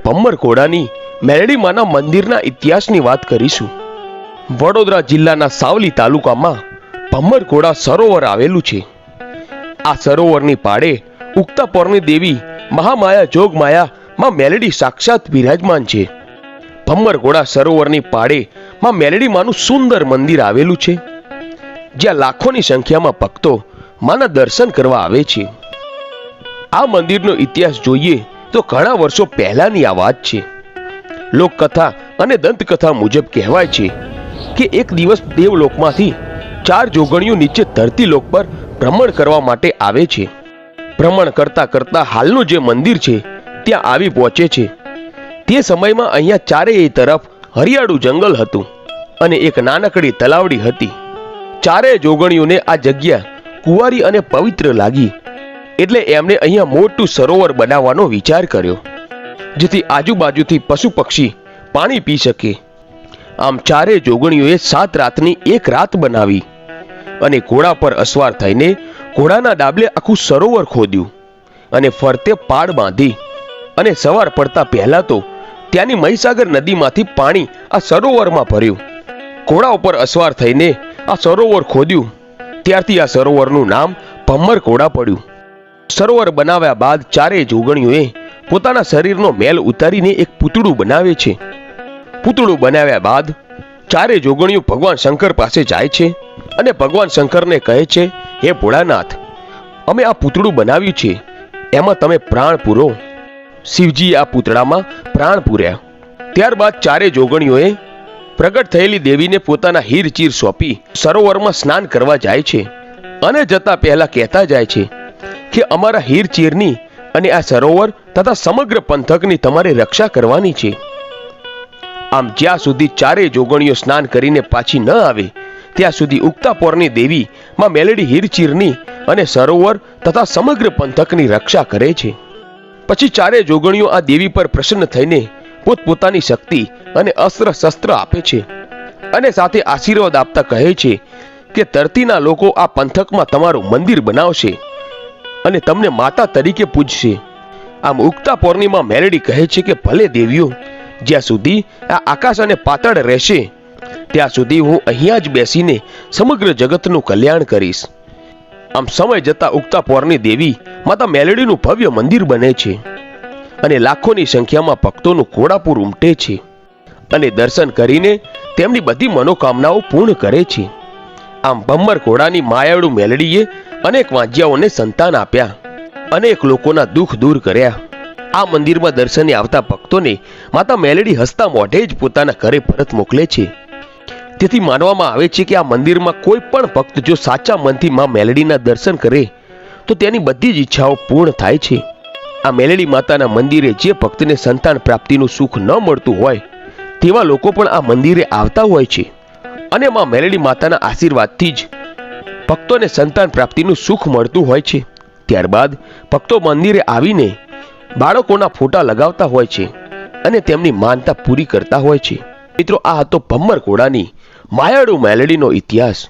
ભમ્મરઘોડાની મેલડીમાના મંદિરના ઇતિહાસની વાત કરીશું। વડોદરા જિલ્લાના સાવલી તાલુકામાં ભમ્મરઘોડા સરોવર આવેલું છે। આ સરોવરની પાળે ઉગતા પોરની દેવી મહામાયા જોગમાયા માં મેલડી સાક્ષાત બિરાજમાન છે। ભમ્મરઘોડા સરોવરની પાળે માં મેલડીમાનું સુંદર મંદિર આવેલું છે, જ્યાં લાખોની સંખ્યામાં ભક્તો માના દર્શન કરવા આવે છે। આ મંદિરનો ઇતિહાસ જોઈએ તો ઘણા વર્ષો પહેલાની આ વાત છે। લોકકથા અને દંતકથા મુજબ કહેવાય છે કે એક દિવસ દેવલોકમાંથી 4 જોગણીઓ નીચે ધરતીલોક પર ભ્રમણ કરવા માટે આવે છે। ભ્રમણ કરતા કરતા હાલનું જે મંદિર છે ત્યાં આવી પહોંચે છે। તે સમયમાં અહીંયા ચારેય તરફ હરિયાળું જંગલ હતું અને એક નાનકડી તલાવડી હતી। ચારેય જોગણીઓને આ જગ્યા કુંવારી અને પવિત્ર લાગી, એટલે એમણે અહીંયા મોટું સરોવર બનાવવાનો વિચાર કર્યો, જેથી આજુબાજુથી પશુ પક્ષી પાણી પી શકે। આમ ચારેય જોગણીઓએ 7 રાતની એક રાત બનાવી અને ઘોડા પર અસવાર થઈને ઘોડાના ડાબલે આખું સરોવર ખોદ્યું અને ફરતે પાડ બાંધી અને સવાર પડતા પહેલા તો ત્યાંની મહીસાગર નદીમાંથી પાણી આ સરોવરમાં ભર્યું। ઘોડા ઉપર અસવાર થઈને આ સરોવર ખોદ્યું, ત્યારથી આ સરોવરનું નામ ભમ્મરઘોડા પડ્યું। સરોવર બનાવ્યા બાદ ચારેય જોગણીઓએ પોતાના શરીરનો મેલ ઉતારીને એક પૂતળું બનાવે છે। પૂતળું બનાવ્યા બાદ ચારેય જોગણીઓ ભગવાન શંકર પાસે જાય છે અને ભગવાન શંકરને કહે છે, હે ભોળાનાથ, અમે આ પૂતળું બનાવ્યું છે, એમાં તમે પ્રાણ પૂરો। શિવજીએ આ પૂતળામાં પ્રાણ પૂર્યા। ત્યારબાદ ચારેય જોગણીઓએ પ્રગટ થયેલી દેવીને પોતાના હીરચીર સોંપી સરોવરમાં સ્નાન કરવા જાય છે અને જતા પહેલા કહેતા જાય છે કે અમારા હીરચીરની અને આ સરોવર તથા સમગ્ર પંથકની તમારે રક્ષા કરવાની છે। આમ જ્યાં સુધી ચારેય જોગણીઓ સ્નાન કરીને પાછી ન આવે ત્યાં સુધી ઉગતા પોરની દેવી માં મેલડી હીરચીરની અને સરોવર તથા સમગ્ર પંથકની રક્ષા કરે છે। પછી ચારેય જોગણીઓ આ દેવી પર પ્રસન્ન થઈને પોતપોતાની શક્તિ અને અસ્ત્ર શસ્ત્ર આપે છે અને સાથે આશીર્વાદ આપતા કહે છે કે ધરતીના લોકો આ પંથકમાં તમારું મંદિર બનાવશે અને તમને માતા તરીકે પૂજશે। આમ ઉગતા પોરની માં મેલડી કહે છે કે ભલે દેવીઓ, જ્યાં સુધી આ આકાશ અને પાતાળ રહેશે ત્યાં સુધી હું અહીંયા જ બેસીને સમગ્ર જગતનું કલ્યાણ કરીશ। આમ સમય જતા ઉગતા પોરની દેવી માતા મેલડીનું ભવ્ય મંદિર બને છે અને લાખોની સંખ્યામાં ભક્તોનું ઘોડાપુર ઉમટે છે અને દર્શન કરીને તેમની બધી મનોકામનાઓ પૂર્ણ કરે છે। આમ ભમ્મરઘોડાની માયાળુ મેલડીએ અનેક વાંજિયાઓને સંતાન આપ્યા, અનેક લોકોના દુઃખ દૂર કર્યા। આ મંદિરમાં દર્શને આવતા ભક્તોને માતા મેલડી હસતા મોઢે જ પોતાના ઘરે પરત મોકલે છે। તેથી માનવામાં આવે છે કે આ મંદિરમાં કોઈ પણ ભક્ત જો સાચા મનથી માં મેલડીના દર્શન કરે તો તેની બધી જ ઈચ્છાઓ પૂર્ણ થાય છે। આ મેલડી માતાના મંદિરે જે ભક્તને સંતાન પ્રાપ્તિનું સુખ ન મળતું હોય તેવા લોકો પણ આ મંદિરે આવતા હોય છે અને માં મેલડી માતાના આશીર્વાદથી જ ભક્તોને સંતાન પ્રાપ્તિનું સુખ મળતું હોય છે। ત્યારબાદ ભક્તો મંદિરે આવીને બાળકોના ફોટા લગાવતા હોય છે અને તેમની માનતા પૂરી કરતા હોય છે। મિત્રો, આ હતો ભમ્મરઘોડાની માયાળુ મેલડીનો ઇતિહાસ।